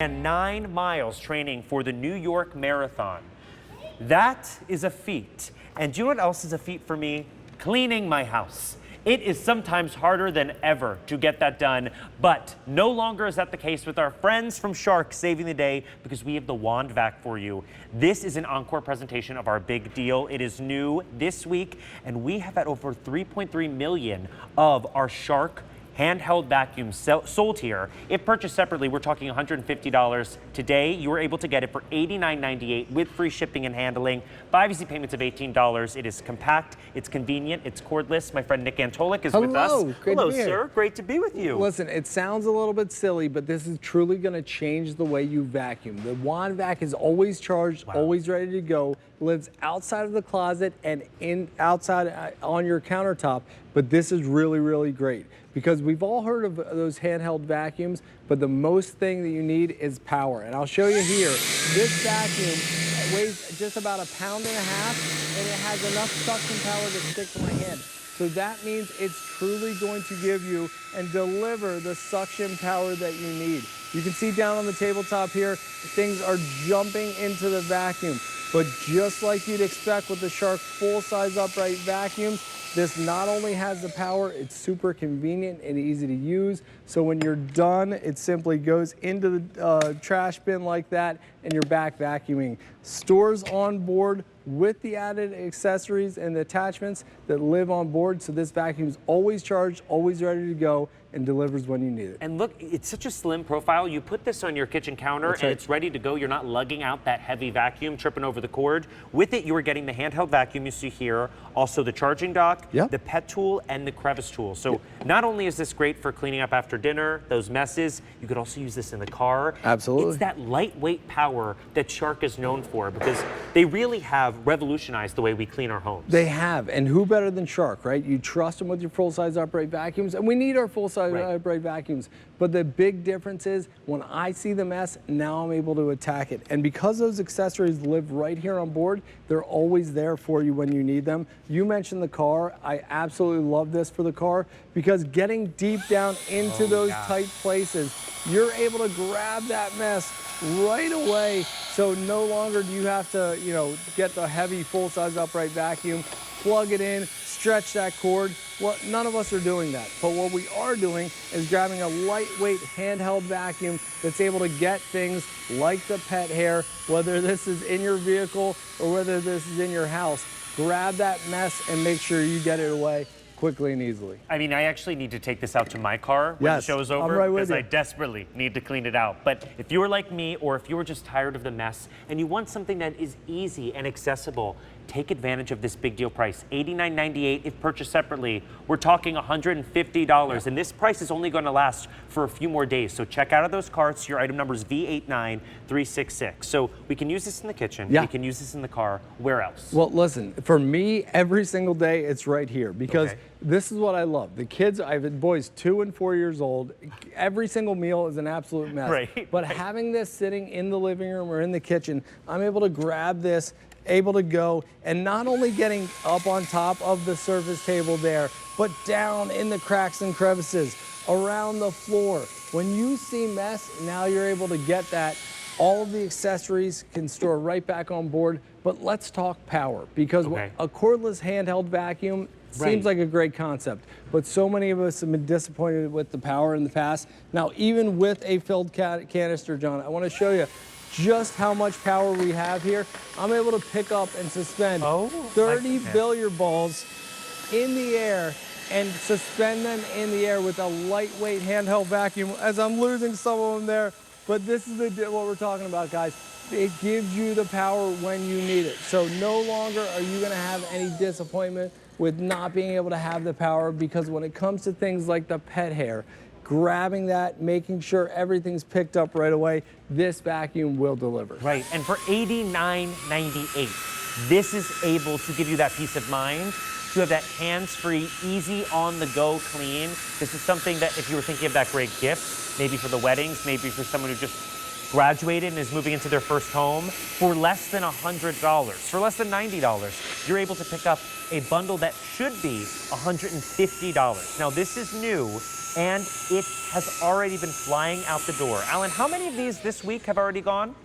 And 9 miles training for the New York Marathon. That is a feat. And do you know what else is a feat for me? Cleaning my house. It is sometimes harder than ever to get that done, but no longer is that the case with our friends from Shark saving the day because we have the WANDVAC for you. This is an encore presentation of our big deal. It is new this week, and we have had over 3.3 million of our Shark handheld vacuums sold here. If purchased separately, we're talking $150. Today, you were able to get it for $89.98 with free shipping and handling. 5 easy payments of $18. It is compact, it's convenient, it's cordless. My friend Nick Antolik is with us. Hello, sir. Great to be with you. Listen, it sounds a little bit silly, but this is truly going to change the way you vacuum. The WANDVAC is always charged, always ready to go, lives outside of the closet and outside on your countertop, but this is really, really great. Because we've all heard of those handheld vacuums, but the most thing that you need is power. And I'll show you here. This vacuum weighs just about 1.5 pounds, and it has enough suction power to stick to my hand. So that means it's truly going to give you and deliver the suction power that you need. You can see down on the tabletop here, things are jumping into the vacuum. But just like you'd expect with the Shark full-size upright vacuums, this not only has the power, it's super convenient and easy to use. So when you're done, it simply goes into the trash bin like that, and you're back vacuuming. Stores on board with the added accessories and the attachments that live on board. So this vacuum is always charged, always ready to go, and delivers when you need it. And look, it's such a slim profile. You put this on your kitchen counter and it's ready to go. You're not lugging out that heavy vacuum, tripping over the cord. With it, you are getting the handheld vacuum you see here, also the charging dock, the pet tool, and the crevice tool. So not only is this great for cleaning up after dinner, those messes, you could also use this in the car. Absolutely. It's that lightweight power that Shark is known for because they really have revolutionized the way we clean our homes. They have, and who better than Shark, right? You trust them with your full-size upright vacuums, and we need our full-size upright vacuums. But the big difference is when I see the mess, now I'm able to attack it. And because those accessories live right here on board, they're always there for you when you need them. You mentioned the car. I absolutely love this for the car because getting deep down into those tight places, you're able to grab that mess right away. So no longer do you have to, get the heavy full-size upright vacuum, plug it in, stretch that cord. Well, none of us are doing that. But what we are doing is grabbing a lightweight handheld vacuum that's able to get things like the pet hair, whether this is in your vehicle or whether this is in your house. Grab that mess and make sure you get it away quickly and easily. I mean, I actually need to take this out to my car when the show's over because I desperately need to clean it out. But if you were like me or if you were just tired of the mess and you want something that is easy and accessible, take advantage of this big deal price, $89.98 if purchased separately. We're talking $150, and this price is only going to last for a few more days. So check out of those carts. Your item number is V89366. So we can use this in the kitchen. We can use this in the car. Where else? Well, listen, for me, every single day, it's right here because this is what I love. The kids, I have boys 2 and 4 years old. Every single meal is an absolute mess. But having this sitting in the living room or in the kitchen, I'm able to grab this, able to go, and not only getting up on top of the surface table there, but down in the cracks and crevices, around the floor. When you see mess, now you're able to get that. All of the accessories can store right back on board, but let's talk power because a cordless handheld vacuum seems like a great concept, but so many of us have been disappointed with the power in the past. Now, even with a filled canister, John, I want to show you just how much power we have here. I'm able to pick up and suspend 30 billiard balls in the air and suspend them in the air with a lightweight handheld vacuum as I'm losing some of them there. But this is what we're talking about, guys. It gives you the power when you need it. So no longer are you going to have any disappointment with not being able to have the power because when it comes to things like the pet hair, grabbing that, making sure everything's picked up right away, this vacuum will deliver. Right, and for $89.98, this is able to give you that peace of mind to have that hands-free, easy on-the-go clean. This is something that if you were thinking of that great gift, maybe for the weddings, maybe for someone who just graduated and is moving into their first home, for less than $100, for less than $90, you're able to pick up a bundle that should be $150. Now, this is new. and it has already been flying out the door. Alan, how many of these this week have already gone?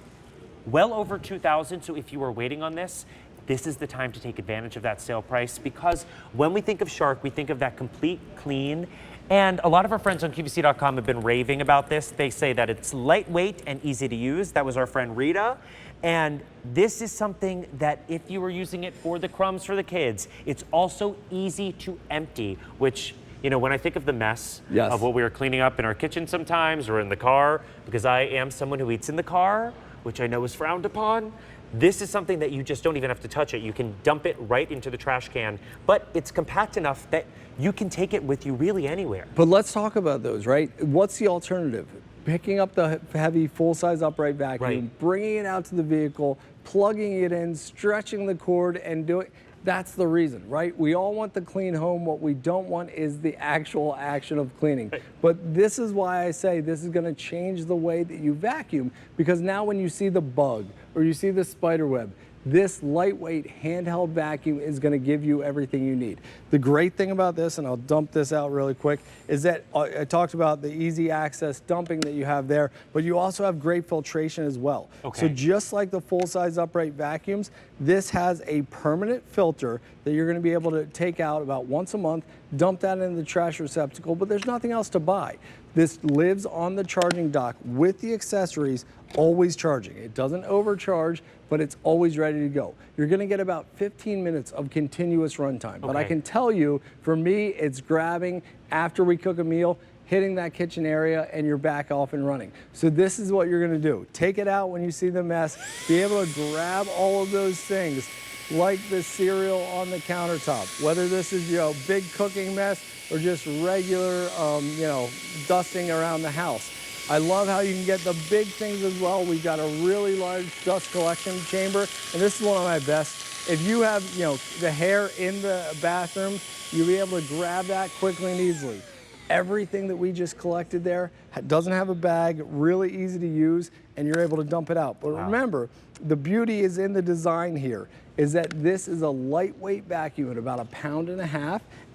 Well over 2,000, so if you are waiting on this is the time to take advantage of that sale price, because when we think of Shark, we think of that complete clean. And a lot of our friends on QVC.com have been raving about this. They say that it's lightweight and easy to use. That was our friend Rita. And this is something that if you were using it for the crumbs for the kids, it's also easy to empty, which, you know, when I think of the mess of what we are cleaning up in our kitchen sometimes or in the car, because I am someone who eats in the car, which I know is frowned upon, this is something that you just don't even have to touch it. You can dump it right into the trash can, but it's compact enough that you can take it with you really anywhere. But let's talk about those, right? What's the alternative? Picking up the heavy full-size upright vacuum, bringing it out to the vehicle, plugging it in, stretching the cord, and doing. That's the reason, right? We all want the clean home. What we don't want is the actual action of cleaning. But this is why I say this is going to change the way that you vacuum, because now when you see the bug or you see the spider web, this lightweight handheld vacuum is going to give you everything you need. The great thing about this, and I'll dump this out really quick, is that I talked about the easy access dumping that you have there, but you also have great filtration as well. So just like the full-size upright vacuums, this has a permanent filter that you're going to be able to take out about once a month, dump that in the trash receptacle, but there's nothing else to buy. This lives on the charging dock with the accessories, always charging. It doesn't overcharge, but it's always ready to go. You're gonna get about 15 minutes of continuous runtime. But I can tell you, for me, it's grabbing after we cook a meal, hitting that kitchen area, and you're back off and running. So this is what you're gonna do. Take it out when you see the mess, be able to grab all of those things, like the cereal on the countertop, whether this is, you know, big cooking mess or just regular, you know, dusting around the house. I love how you can get the big things as well. We've got a really large dust collection chamber, and this is one of my best. If you have, you know, the hair in the bathroom, you'll be able to grab that quickly and easily. Everything that we just collected there doesn't have a bag, really easy to use, and you're able to dump it out. But remember, the beauty is in the design here, is that this is a lightweight vacuum at about 1.5 pounds.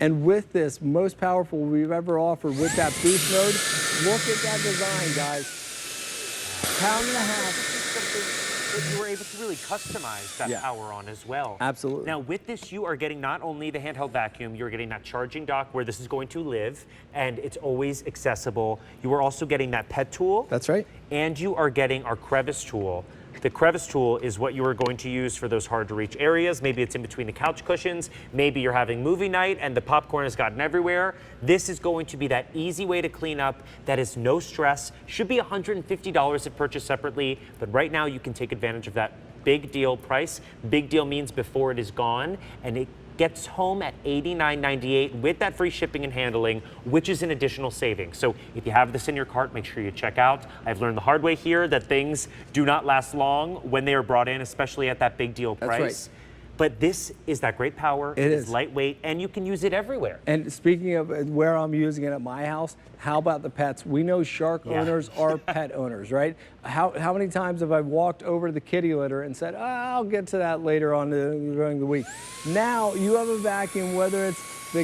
And with this, most powerful we've ever offered with that boost mode, look at that design, guys. 1.5 pounds. This is something that you were able to really customize that power on as well. Absolutely. Now with this, you are getting not only the handheld vacuum, you're getting that charging dock where this is going to live, and it's always accessible. You are also getting that pet tool. That's right. And you are getting our crevice tool. The crevice tool is what you are going to use for those hard to reach areas. Maybe it's in between the couch cushions. Maybe you're having movie night and the popcorn has gotten everywhere. This is going to be that easy way to clean up that is no stress. Should be $150 if purchased separately, but right now you can take advantage of that big deal price. Big deal means before it is gone, and it gets home at $89.98 with that free shipping and handling, which is an additional saving. So if you have this in your cart, make sure you check out. I've learned the hard way here that things do not last long when they are brought in, especially at that big deal price. That's right. But this is that great power. It is lightweight, and you can use it everywhere. And speaking of where I'm using it at my house, how about the pets? We know Shark owners are pet owners, right? How many times have I walked over to the kitty litter and said, oh, I'll get to that later on during the week. Now you have a vacuum, whether it's the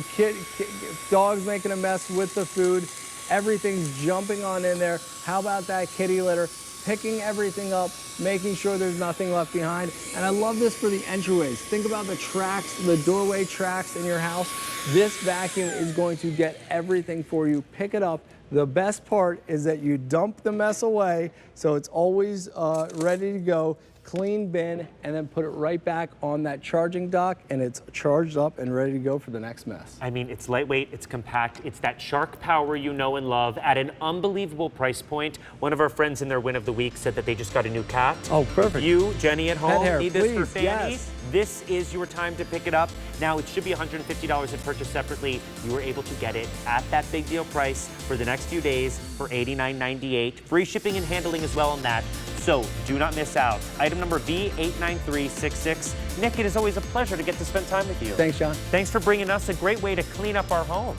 dog's making a mess with the food, everything's jumping on in there. How about that kitty litter? Picking everything up, making sure there's nothing left behind. And I love this for the entryways. Think about the tracks, the doorway tracks in your house. This vacuum is going to get everything for you. Pick it up. The best part is that you dump the mess away, so it's always ready to go. Clean bin, and then put it right back on that charging dock, and it's charged up and ready to go for the next mess. I mean, it's lightweight, it's compact, it's that Shark power you know and love at an unbelievable price point. One of our friends in their win of the week said that they just got a new cat. Oh, perfect. You, Jenny at home, hair, need this please, for Fanny. yes. This is your time to pick it up. Now, it should be $150 if purchased separately. You were able to get it at that big deal price for the next few days for $89.98. Free shipping and handling as well on that. So do not miss out. Item number B89366. Nick, it is always a pleasure to get to spend time with you. Thanks, John. Thanks for bringing us a great way to clean up our home.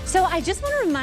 So I just want to remind